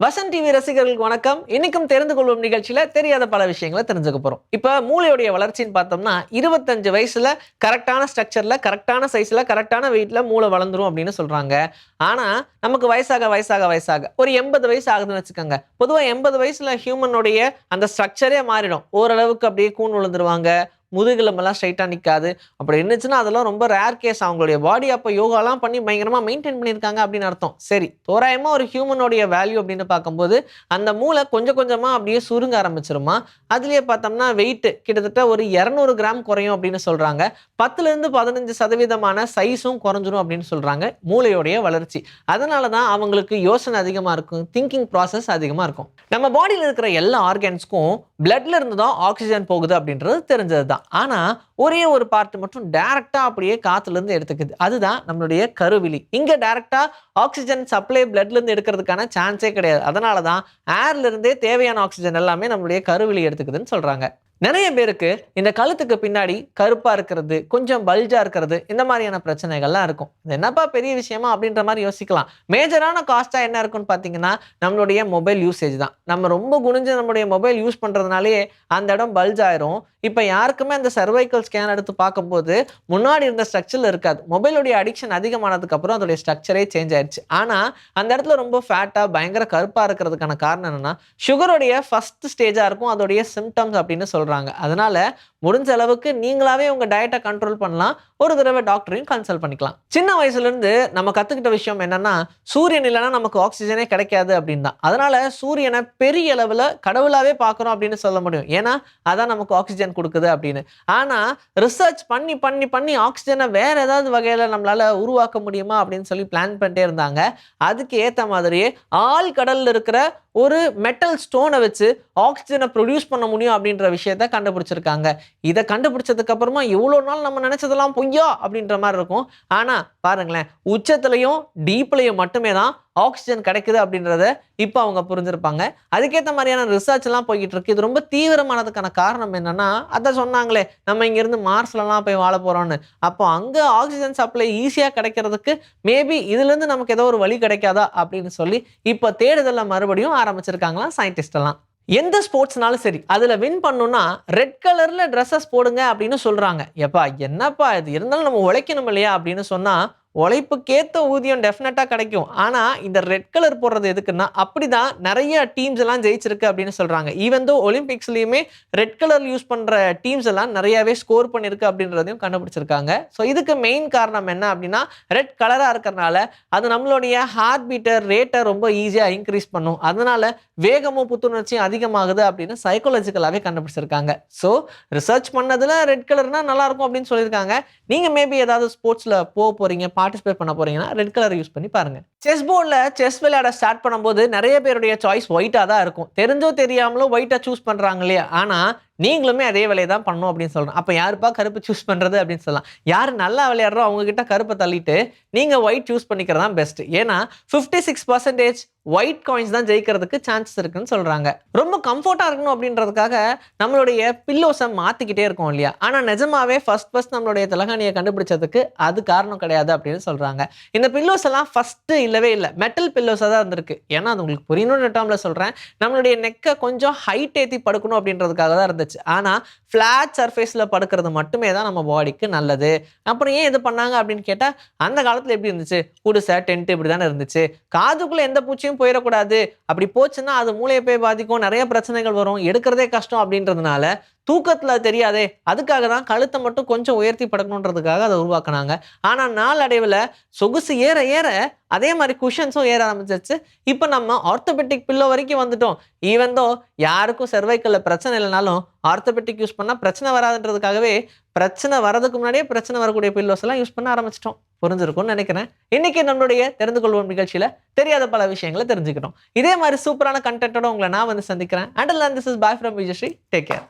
Vasan TV ரசிகர்களுக்கு வணக்கம். இன்னைக்கும் தெரிந்து கொள்வோம் நிகழ்ச்சியில தெரியாத பல விஷயங்களை தெரிஞ்சுக்க போறோம். இப்ப மூளையுடைய வளர்ச்சின்னு பார்த்தோம்னா 25 வயசுல கரெக்டான ஸ்ட்ரக்சர்ல, கரெக்டான சைஸ்ல, கரெக்டான வெயிட்ல மூளை வளர்ந்துரும் அப்படின்னு சொல்றாங்க. ஆனா நமக்கு வயசாக ஒரு 80 வயசு ஆகுதுன்னு வச்சுக்கோங்க. பொதுவா 80 வயசுல ஹியூமனுடைய அந்த ஸ்ட்ரக்சரே மாறிடும். ஓரளவுக்கு அப்படியே கூன் விழுந்துருவாங்க. முதுகெலும்பெல்லாம் ஸ்ட்ரைட்டா நிக்காது. அப்படி இருந்துச்சுன்னா அதெல்லாம் ரொம்ப ரேர் கேஸ். அவங்களுடைய பாடி அப்ப யோகாலாம் பண்ணி பயங்கரமா மெயின்டெயின் பண்ணியிருக்காங்க அப்படின்னு அர்த்தம். சரி, தோராயமா ஒரு ஹியூமனுடைய வேல்யூ அப்படின்னு பார்க்கும்போது, அந்த மூளை கொஞ்சம் கொஞ்சமா அப்படியே சுருங்க ஆரம்பிச்சுருமா. அதிலேயே பார்த்தோம்னா வெயிட் கிட்டத்தட்ட ஒரு 200 கிராம் குறையும் அப்படின்னு சொல்றாங்க. 10லிருந்து 15% சைஸும் குறைஞ்சிரும் அப்படின்னு சொல்றாங்க. மூளையுடைய வளர்ச்சி. அதனால தான் அவங்களுக்கு யோசனை அதிகமா இருக்கும். திங்கிங் ப்ராசஸ் அதிகமா இருக்கும். நம்ம பாடியில இருக்கிற எல்லா ஆர்கன்ஸ்க்கும் பிளட்ல இருந்து தான் ஆக்ஸிஜன் போகுது அப்படின்றது தெரிஞ்சது தான். ஆனா ஒரே ஒரு பார்ட் மட்டும் டைரக்டா அப்படியே காத்துல இருந்து எடுத்துக்குது. அதுதான் நம்மளுடைய கருவிழி. இங்க டைரக்டா ஆக்ஸிஜன் சப்ளை பிளட்ல இருந்து எடுக்கிறதுக்கான சான்ஸே கிடையாது. அதனால தான் ஏர்ல இருந்தே தேவையான ஆக்ஸிஜன் எல்லாமே நம்மளுடைய கருவிழி எடுத்துக்குதுன்னு சொல்றாங்க. நிறைய பேருக்கு இந்த கழுத்துக்கு பின்னாடி கருப்பா இருக்கிறது, கொஞ்சம் பல்ஜா இருக்கிறது, இந்த மாதிரியான பிரச்சனைகள்லாம் இருக்கும். இது என்னப்பா பெரிய விஷயமா அப்படின்ற மாதிரி யோசிக்கலாம். மேஜரான காஸ்டா என்ன இருக்குன்னு பார்த்தீங்கன்னா, நம்மளுடைய மொபைல் யூசேஜ் தான். நம்ம ரொம்ப குனிஞ்சு நம்முடைய மொபைல் யூஸ் பண்றதுனாலயே அந்த இடம் பல்ஜ் ஆயிரும். இப்ப யாருக்குமே அந்த சர்வைக்கல் ஸ்கேன் எடுத்து பார்க்கும்போது, முன்னாடி இருந்த ஸ்ட்ரக்சர்ல இருக்காது. மொபைலுடைய அடிக்ஷன் அதிகமானதுக்கு அப்புறம் அதோடைய ஸ்ட்ரக்சரே சேஞ்ச் ஆயிருச்சு. ஆனா, அந்த இடத்துல ரொம்ப ஃபேட்டா, பயங்கர கருப்பா இருக்கிறதுக்கான காரணம் என்னன்னா, சுகருடைய ஃபர்ஸ்ட் ஸ்டேஜா இருக்கும் அதோடைய சிம்ப்டம்ஸ் அப்படின்னு சொல்றாங்க. அதனால முடிஞ்ச அளவுக்கு நீங்களாவே உங்க டயட்ட கண்ட்ரோல் பண்ணலாம். ஒரு தடவை டாக்டரையும் கன்சல்ட் பண்ணிக்கலாம். சின்ன வயசுல இருந்து நம்ம கத்துக்கிட்ட விஷயம் என்னன்னா, சூரியன் இல்லைன்னா நமக்கு ஆக்ஸிஜனே கிடைக்காது அப்படின்னு தான். அதனால சூரியனை பெரிய அளவுல கடவுளாவே பார்க்கிறோம் அப்படின்னு சொல்ல முடியும். ஏன்னா, அதான் நமக்கு ஆக்ஸிஜன் கொடுக்குது அப்படின்னு. ஆனா ரிசர்ச் பண்ணி பண்ணி பண்ணி ஆக்ஸிஜனை வேற ஏதாவது வகையில நம்மளால உருவாக்க முடியுமா அப்படின்னு சொல்லி பிளான் பண்ணிட்டே இருந்தாங்க. அதுக்கு ஏத்த மாதிரியே ஆழ்கடல்ல இருக்கிற ஒரு மெட்டல் ஸ்டோனை வச்சு ஆக்ஸிஜனை ப்ரொடியூஸ் பண்ண முடியும் அப்படின்ற விஷயத்த கண்டுபிடிச்சிருக்காங்க. இதை கண்டுபிடிச்சதுக்கு அப்புறமா இவ்வளவு நாள் நம்ம நினைச்சதெல்லாம் பொய்யா அப்படின்ற மாதிரி இருக்கும். ஆனா பாருங்களேன், உச்சத்திலையும் டீப்லயும் மட்டுமே தான் ஆக்ஸிஜன் கிடைக்குது அப்படின்றத இப்ப அவங்க புரிஞ்சிருப்பாங்க. அதுக்கேற்ற மாதிரியான ரிசர்ச் எல்லாம் போய்கிட்டு இருக்கு. இது ரொம்ப தீவிரமானதுக்கான காரணம் என்னன்னா, அத சொன்னாங்களே நம்ம இங்க இருந்து மார்ஸ்லலாம் போய் வாழ போறோம்னு. அப்போ அங்க ஆக்ஸிஜன் சப்ளை ஈஸியா கிடைக்கிறதுக்கு மேபி இதுல இருந்து நமக்கு ஏதோ ஒரு வழி கிடைக்காதா அப்படின்னு சொல்லி இப்ப தேடுதல்ல மறுபடியும் ஆரம்பிச்சிருக்காங்களாம் சயின்டிஸ்ட் எல்லாம். எந்த ஸ்போர்ட்ஸ்னாலும் சரி, அதுல வின் பண்ணணும்னா ரெட் கலர்ல ட்ரெஸ்ஸஸ் போடுங்க அப்படின்னு சொல்றாங்க. எப்பா என்னப்பா இது, இருந்தாலும் நம்ம உழைக்கணும் இல்லையா அப்படின்னு சொன்னா, உழைப்புக்கேத்த ஊதியம் டெஃபினட்டா கிடைக்கும். ஆனா இந்த ரெட் கலர் போடுறது எதுக்குன்னா, அப்படிதான் நெறைய டீம்ஸ் எல்லாம் ஜெயிச்சிருக்கு அப்படின்னு சொல்றாங்க. ஈவன் தோ ஒலிம்பிக்ஸ்லயுமே ரெட் கலர் யூஸ் பண்ற டீம்ஸ் எல்லாம் நெறையவே ஸ்கோர் பண்ணிருக்கு அப்படின்றதையும் கண்டுபிடிச்சிருக்காங்க. சோ இதுக்கு மெயின் காரணம் என்ன அப்படின்னா, ரெட் கலரா இருக்கறனால அது நம்மளுடைய ஹார்ட் பீட்ட ரேட்ட ரொம்ப ஈஸியா இன்கிரீஸ் பண்ணும். அதனால வேகமும் புத்துணர்ச்சியும் அதிகமாகுது அப்படின்னு சைக்காலஜிக்கலாவே கண்டுபிடிச்சிருக்காங்க. சோ ரிசர்ச் பண்ணதுல ரெட் கலர்னா நல்லா இருக்கும் அப்படின்னு சொல்லியிருக்காங்க. நீங்க மேபி ஏதாவது ஸ்போர்ட்ஸ்ல போறீங்க, பார்ட்டிசிபேட் பண்ண போறீங்கன்னா ரெட் கலர் யூஸ் பண்ணி பாருங்க. செஸ் போர்ட்ல செஸ் விளையாட ஸ்டார்ட் பண்ணும்போது நிறைய பேருடைய சாய்ஸ் ஒயிட்டா தான் இருக்கும். தெரிஞ்சோ தெரியாமலோ ஒயிட்டா சூஸ் பண்றாங்க இல்லையா? ஆனா நீங்களுமே அதே வேலையை தான் பண்ணணும் அப்படின்னு சொல்றேன். அப்ப யாருப்பா கருப்பு சூஸ் பண்றது அப்படின்னு சொல்லலாம். யாரு நல்லா விளையாடுறோ அவங்க கிட்ட கருப்பை தள்ளிட்டு நீங்க ஒயிட் சூஸ் பண்ணிக்கிறது தான் பெஸ்ட். ஏன்னா 56% ஒயிட் காயின்ஸ் தான் ஜெயிக்கிறதுக்கு சான்சஸ் இருக்குன்னு சொல்றாங்க. ரொம்ப கம்ஃபர்ட்டா இருக்கணும் அப்படின்றதுக்காக நம்மளுடைய பில்லோஸை மாத்திக்கிட்டே இருக்கோம் இல்லையா? ஆனா நிஜமாவே ஃபர்ஸ்ட் நம்மளுடைய தலகாணியை கண்டுபிடிச்சதுக்கு அது காரணம் கிடையாது அப்படின்னு சொல்றாங்க. இந்த பில்லோஸ் எல்லாம் ஃபர்ஸ்ட் இல்லவே இல்லை, மெட்டல் பில்லோஸா தான் இருந்திருக்கு. ஏன்னா அது உங்களுக்கு புரியணும்னு டேர்ம்ல சொல்றேன். நம்மளுடைய நெக்கை கொஞ்சம் ஹைட் ஏத்தி படுக்கணும் அப்படின்றதுக்காக தான் இருந்துச்சு. ஆனா ஃபிளாட் சர்ஃபேஸ்ல படுக்கிறது மட்டுமே தான் நம்ம பாடிக்கு நல்லது. அப்புறம் ஏன் இது பண்ணாங்க அப்படின்னு கேட்டா, அந்த காலத்துல எப்படி இருந்துச்சு? குடிசை, டென்ட் இப்படி தானே இருந்துச்சு. காதுக்குள்ள எந்த பூச்சியும் போயிடக்கூடாது. அப்படி போச்சுன்னா அது மூளையை போய் பாதிக்கும். நிறைய பிரச்சனைகள் வரும். எடுக்கிறதே கஷ்டம் அப்படின்றதுனால தூக்கத்துல தெரியாதே, அதுக்காக தான் கழுத்தை மட்டும் கொஞ்சம் உயர்த்தி படுக்கணுன்றதுக்காக அதை உருவாக்குனாங்க. ஆனா நாளடைவுல சொகுசு ஏற ஏற அதே மாதிரி குஷன்ஸும் ஏற ஆரம்பிச்சிருச்சு. இப்ப நம்ம ஆர்த்தோபெடிக் பில்லோ வரைக்கும் வந்துட்டோம். ஈவன் தோ யாருக்கும் சர்வைக்கல்ல பிரச்சனை இல்லைனாலும் ஆர்த்தோபெடிக் யூஸ் பண்ணா பிரச்சனை வராதுன்றதுக்காகவே பிரச்சனை வரதுக்கு முன்னாடியே பிரச்சனை வரக்கூடிய பில்லோஸ் எல்லாம் யூஸ் பண்ண ஆரம்பிச்சிட்டோம். புரிஞ்சிருக்கும்னு நினைக்கிறேன். இன்னைக்கு நம்மளுடைய தெரிந்து கொள்வோம் நிகழ்ச்சியில தெரியாத பல விஷயங்களை தெரிஞ்சுக்கிட்டோம். இதே மாதிரி சூப்பரான கண்டென்ட்டோட உங்களை நான் வந்து சந்திக்கிறேன். Until then, this is bye from Vijayashree. Take care.